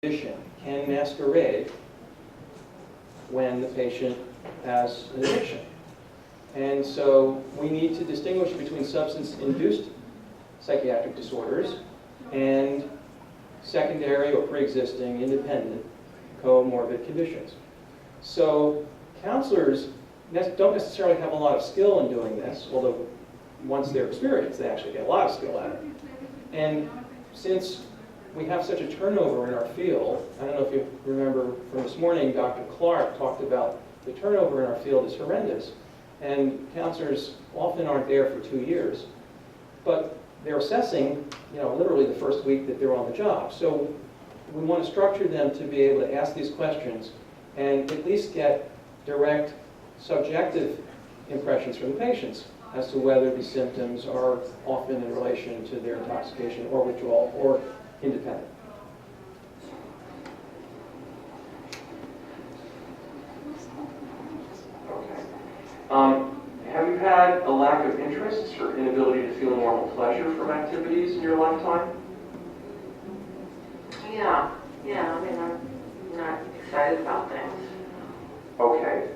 condition can masquerade when the patient has an addiction. And so we need to distinguish between substance-induced psychiatric disorders and secondary or pre-existing independent comorbid conditions. So counselors don't necessarily have a lot of skill in doing this, although once they're experienced, they actually get a lot of skill at it. And since we have such a turnover in our field, I don't know if you remember from this morning, Dr. Clark talked about the turnover in our field is horrendous. And counselors often aren't there for 2 years. But they're assessing, literally the first week that they're on the job. So we want to structure them to be able to ask these questions and at least get direct subjective impressions from the patients as to whether these symptoms are often in relation to their intoxication or withdrawal or independent. Okay. Have you had a lack of interest or inability to feel normal pleasure from activities in your lifetime? Yeah. I mean, I'm not excited about things. Okay.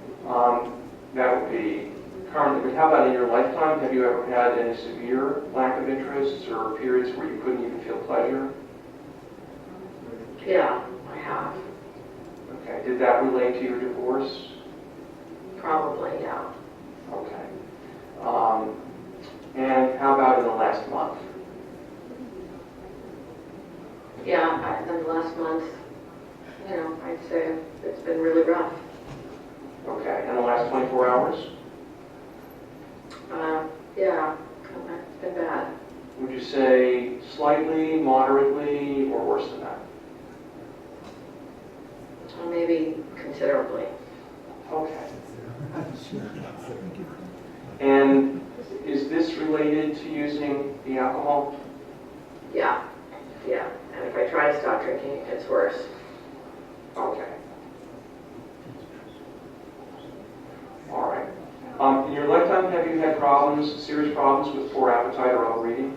That would be currently. How about in your lifetime? Have you ever had any severe lack of interest or periods where you couldn't even feel pleasure? Yeah, I have. Okay. Did that relate to your divorce? Probably, yeah. Okay. And how about in the last month? Yeah, in the last month, I'd say it's been really rough. Okay. And the last 24 hours? Yeah, it's been bad. Would you say slightly, moderately, or worse than that? Maybe considerably. Okay. And is this related to using the alcohol? Yeah. And if I try to stop drinking, it gets worse. Okay. All right. In your lifetime, have you had serious problems with poor appetite or overeating?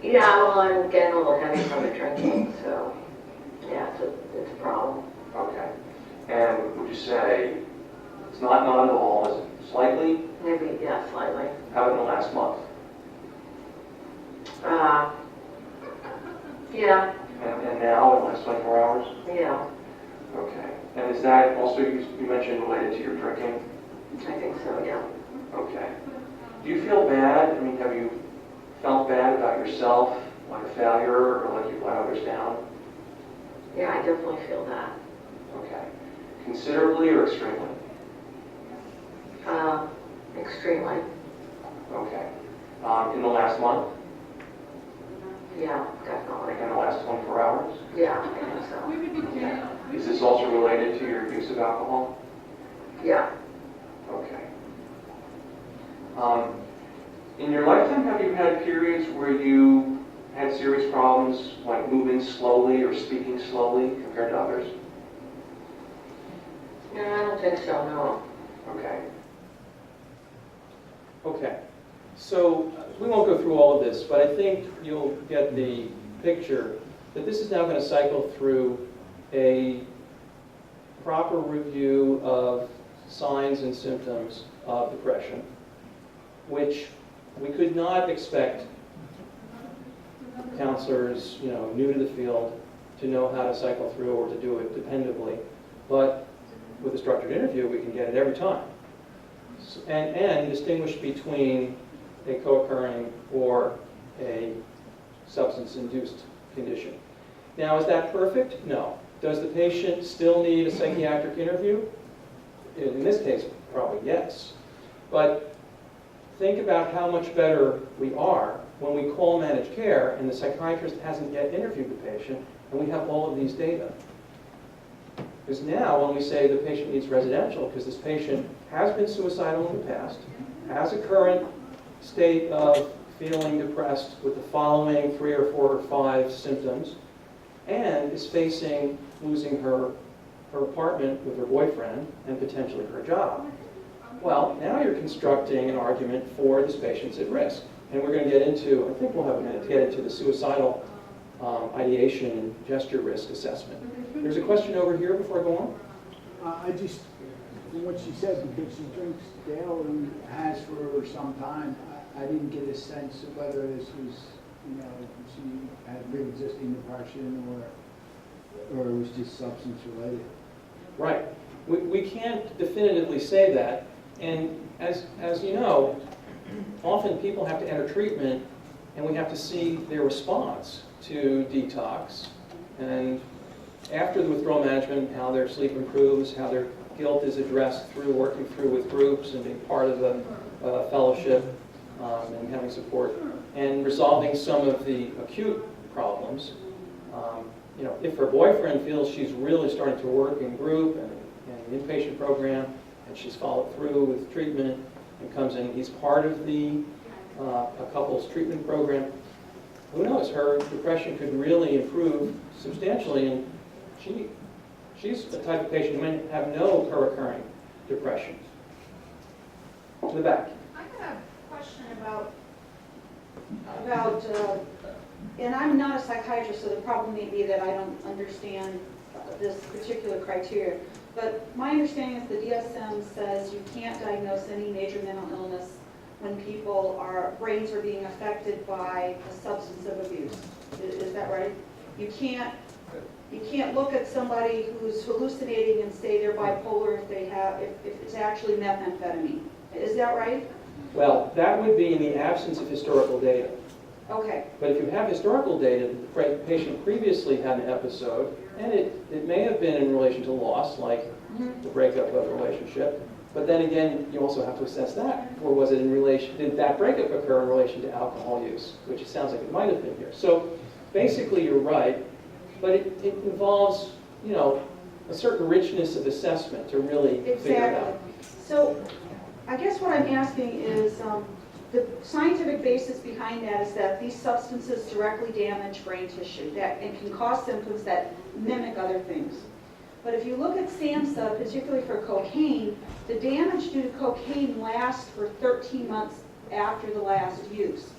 Yeah, well, I'm getting a little heavy from the drinking, so yeah, it's a problem. Okay. And would you say it's not at all? Is it slightly? Maybe, yeah, slightly. How about in the last month? Yeah. And now in the last 24 hours? Yeah, Okay. And is that also, you mentioned, related to your drinking? I think so, yeah. Okay. Do you feel bad? I mean, have you felt bad about yourself, like a failure, or like you've let others down? Yeah, I definitely feel that. Okay. Considerably or extremely? Extremely. Okay. In the last month? Yeah, definitely. In the last 24 hours? Yeah, I think so. Okay. Is this also related to your use of alcohol? Yeah. Okay. In your lifetime, have you had periods where you had serious problems, like moving slowly or speaking slowly compared to others? No, I don't think so, no. Okay. Okay. So we won't go through all of this, but I think you'll get the picture that this is now going to cycle through a proper review of signs and symptoms of depression, which we could not expect counselors, new to the field, to know how to cycle through or to do it dependably. But with a structured interview, we can get it every time. And distinguish between a co-occurring or a substance-induced condition. Now, is that perfect? No. Does the patient still need a psychiatric interview? In this case, probably yes. But think about how much better we are when we call managed care and the psychiatrist hasn't yet interviewed the patient and we have all of these data. Because now when we say the patient needs residential, because this patient has been suicidal in the past, has a current state of feeling depressed with the following 3 or 4 or 5 symptoms, and is facing losing her apartment with her boyfriend and potentially her job. Well, now you're constructing an argument for this patient's at risk. And we're going to get into, I think we'll have a minute to get into the suicidal ideation and gesture risk assessment. There's a question over here before I go on. I just, from what she said, because she drinks daily, has for some time, I didn't get a sense of whether this was, you know, she had pre-existing depression or it was just substance related. Right. We can't definitively say that. And as you know, often people have to enter treatment and we have to see their response to detox. And after the withdrawal management, how their sleep improves, how their guilt is addressed through working through with groups and being part of the fellowship and having support, and resolving some of the acute problems. You know, if her boyfriend feels she's really starting to work in group and an inpatient program, and she's followed through with treatment and comes in, he's part of the a couple's treatment program, who knows, her depression could really improve substantially, and she's the type of patient who may have no co-occurring depression. To the back. I have a question about, and I'm not a psychiatrist, so the problem may be that I don't understand this particular criteria. But my understanding is the DSM says you can't diagnose any major mental illness when brains are being affected by a substance of abuse. Is that right? You can't look at somebody who's hallucinating and say they're bipolar if it's actually methamphetamine. Is that right? Well, that would be in the absence of historical data. Okay. But if you have historical data that the patient previously had an episode, and it may have been in relation to loss, like the breakup of a relationship, but then again, you also have to assess that. Or was it in relation, did that breakup occur in relation to alcohol use, which it sounds like it might have been here. So basically you're right, but it involves, you know, a certain richness of assessment to really figure it out. So I guess what I'm asking is, the scientific basis behind that is that these substances directly damage brain tissue and can cause symptoms that mimic other things. But if you look at SAMHSA, particularly for cocaine, the damage due to cocaine lasts for 13 months after the last use.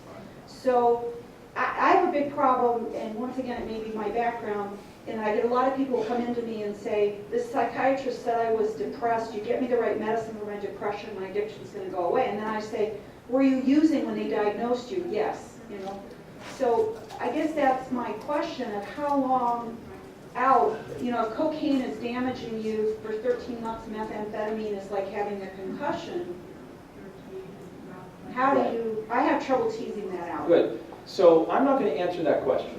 So I have a big problem, and once again, it may be my background, and I get a lot of people come into me and say, this psychiatrist said I was depressed, you get me the right medicine for my depression, my addiction's going to go away. And then I say, were you using when they diagnosed you? Yes, you know. So I guess that's my question of how long out, you know, if cocaine is damaging you for 13 months, methamphetamine is like having a concussion. How do you, I have trouble teasing that out. Good. So I'm not going to answer that question.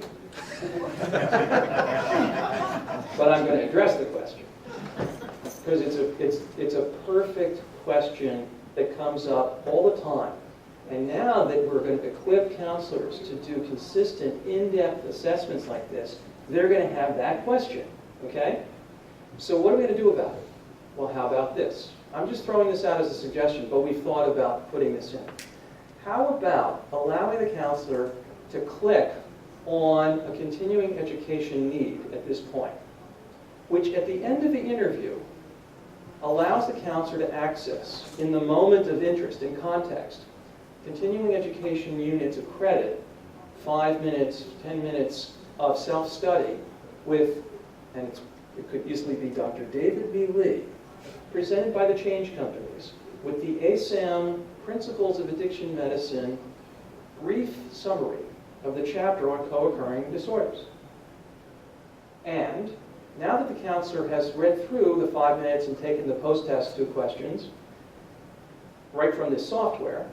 But I'm going to address the question. Because it's a perfect question that comes up all the time. And now that we're going to equip counselors to do consistent, in-depth assessments like this, they're going to have that question, okay? So what are we going to do about it? Well, how about this? I'm just throwing this out as a suggestion, but we've thought about putting this in. How about allowing the counselor to click on a continuing education need at this point, which at the end of the interview allows the counselor to access, in the moment of interest, in context, continuing education units of credit, 5 minutes, 10 minutes of self-study with, and it could easily be Dr. David B. Lee, presented by the Change Companies, with the ASAM Principles of Addiction Medicine brief summary of the chapter on co-occurring disorders. And now that the counselor has read through the 5 minutes and taken the post-test 2 questions right from this software,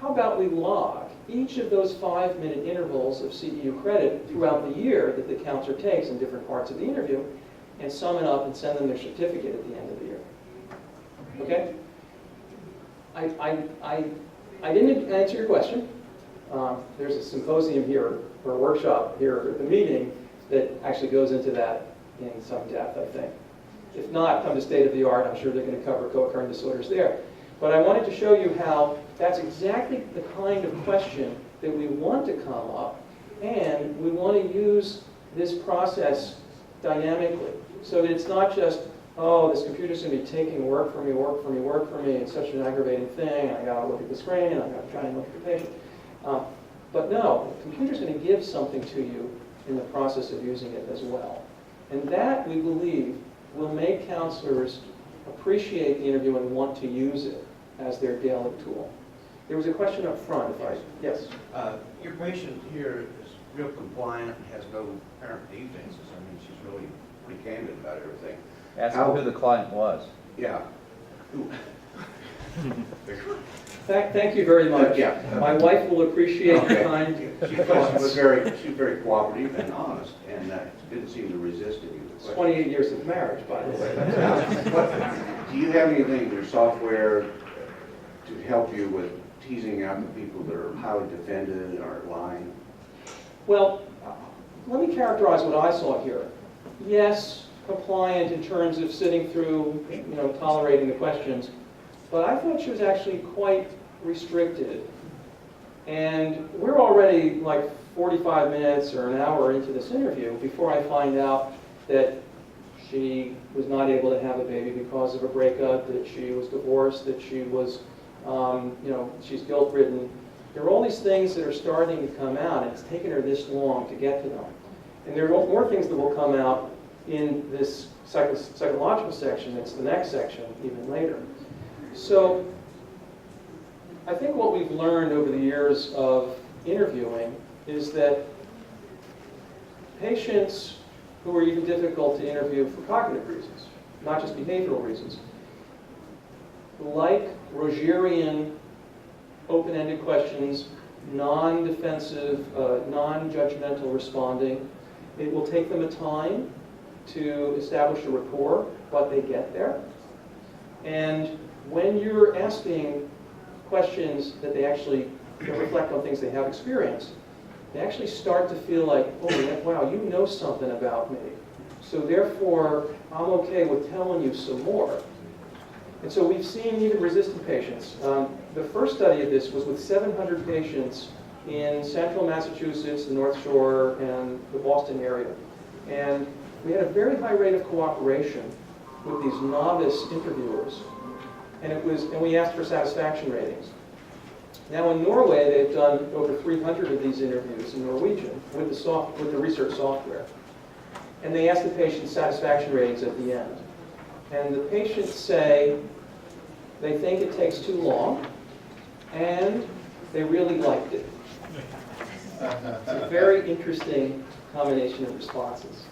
how about we log each of those 5-minute intervals of CEU credit throughout the year that the counselor takes in different parts of the interview and sum it up and send them their certificate at the end of the year. Okay? I didn't answer your question. There's a symposium here, or a workshop here at the meeting that actually goes into that in some depth, I think. If not, come to State of the Art, I'm sure they're going to cover co-occurring disorders there. But I wanted to show you how that's exactly the kind of question that we want to come up, and we want to use this process dynamically, so that it's not just, oh, this computer's going to be taking work for me, it's such an aggravating thing, and I got to look at the screen, and I got to try and look at the patient. But no, the computer's going to give something to you in the process of using it as well. And that, we believe, will make counselors appreciate the interview and want to use it as their daily tool. There was a question up front, yes? Your patient here is real compliant, has no apparent defects. I mean, she's really pretty candid about everything. Ask who the client was. Yeah. Thank you very much. Yeah. My wife will appreciate Okay. your kind She was very cooperative and honest, and didn't seem to resist any of the It's questions. 28 years of marriage, by the way. Do you have anything in your software to help you with teasing out the people that are highly defended or lying? Well, let me characterize what I saw here. Yes, compliant in terms of sitting through, tolerating the questions, but I thought she was actually quite restricted. And we're already like 45 minutes or an hour into this interview before I find out that she was not able to have a baby because of a breakup, that she was divorced, that she was, she's guilt-ridden. There are all these things that are starting to come out, and it's taken her this long to get to them. And there are more things that will come out in this psychological section. That's the next section, even later. So I think what we've learned over the years of interviewing is that patients who are even difficult to interview for cognitive reasons, not just behavioral reasons, like Rogerian open-ended questions, non-defensive, non-judgmental responding. It will take them a time to establish a rapport, but they get there. And when you're asking questions that they actually reflect on things they have experienced, they actually start to feel like, oh, wow, you know something about me. So therefore, I'm okay with telling you some more. And so we've seen even resistant patients. The first study of this was with 700 patients in central Massachusetts, the North Shore, and the Boston area. And we had a very high rate of cooperation with these novice interviewers. And we asked for satisfaction ratings. Now in Norway, they've done over 300 of these interviews in Norwegian with the research software. And they asked the patients satisfaction ratings at the end. And the patients say they think it takes too long, and they really liked it. It's a very interesting combination of responses.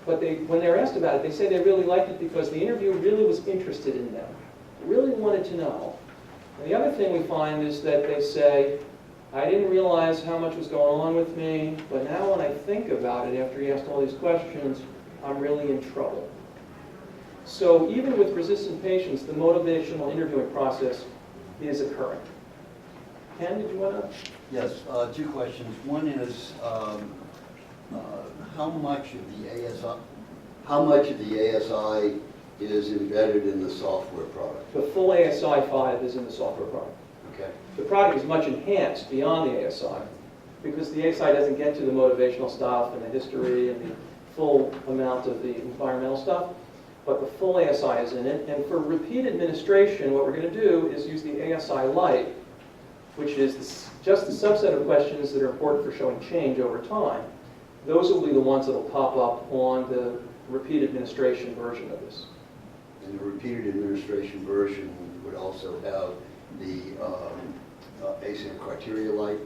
But when they're asked about it, they say they really liked it because the interviewer really was interested in them, really wanted to know. And the other thing we find is that they say, I didn't realize how much was going on with me, but now when I think about it after he asked all these questions, I'm really in trouble. So even with resistant patients, the motivational interviewing process is occurring. Ken, did you want to? Yes, two questions. One is how much of the ASI is embedded in the software product? The full ASI 5 is in the software product. Okay. The product is much enhanced beyond the ASI because the ASI doesn't get to the motivational stuff and the history and the full amount of the environmental stuff, but the full ASI is in it. And for repeat administration, what we're going to do is use the ASI Lite, which is just the subset of questions that are important for showing change over time. Those will be the ones that will pop up on the repeat administration version of this. And the repeated administration version would also have the ASAM criteria light?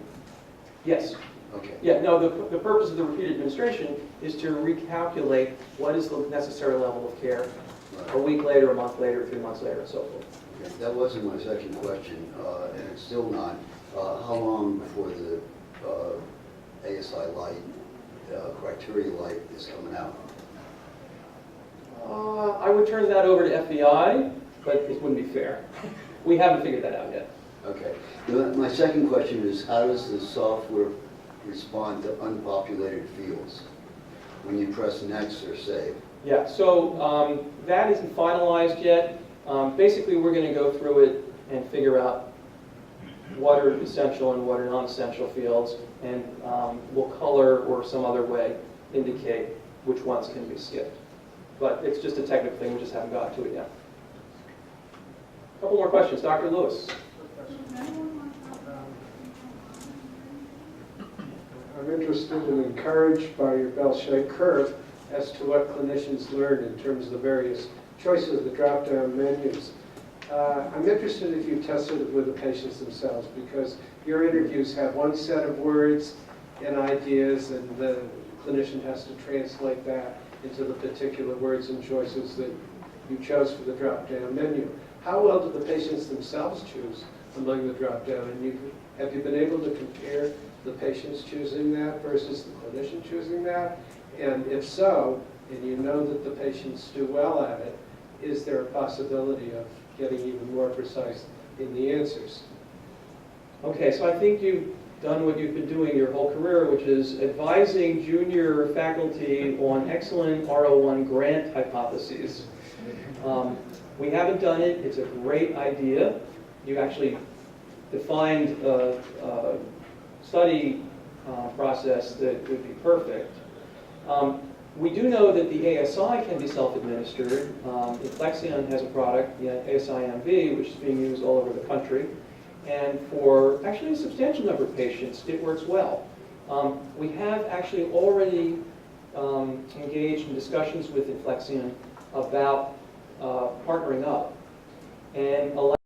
Yes. Okay. Yeah, no, the purpose of the repeat administration is to recalculate what is the necessary level of care Right. a week later, a month later, 3 months later, and so forth. Okay. That wasn't my second question, and it's still not. How long before the ASI light, criteria light is coming out? I would turn that over to FBI, but it wouldn't be fair. We haven't figured that out yet. Okay. My second question is, how does the software respond to unpopulated fields when you press next or save? Yeah, so that isn't finalized yet. Basically, we're going to go through it and figure out what are essential and what are non-essential fields, and we'll color or some other way indicate which ones can be skipped. But it's just a technical thing, we just haven't gotten to it yet. A couple more questions. Dr. Lewis. I I'm interested and encouraged by your bell-shaped curve as to what clinicians learn in terms of the various choices of the drop-down menus. I'm interested if you tested it with the patients themselves, because your interviews have one set of words and ideas, and the clinician has to translate that into the particular words and choices that you chose for the drop-down menu. How well do the patients themselves choose among the drop-down? And have you been able to compare the patients choosing that versus the clinician choosing that? And if so, and you know that the patients do well at it, is there a possibility of getting even more precise in the answers? Okay, so I think you've done what you've been doing your whole career, which is advising junior faculty on excellent R01 grant hypotheses. We haven't done it. It's a great idea. You actually defined a study process that would be perfect. We do know that the ASI can be self-administered. Inflexion has a product, the ASI-MV, which is being used all over the country. And for actually a substantial number of patients, it works well. We have actually already engaged in discussions with Inflexion about partnering up and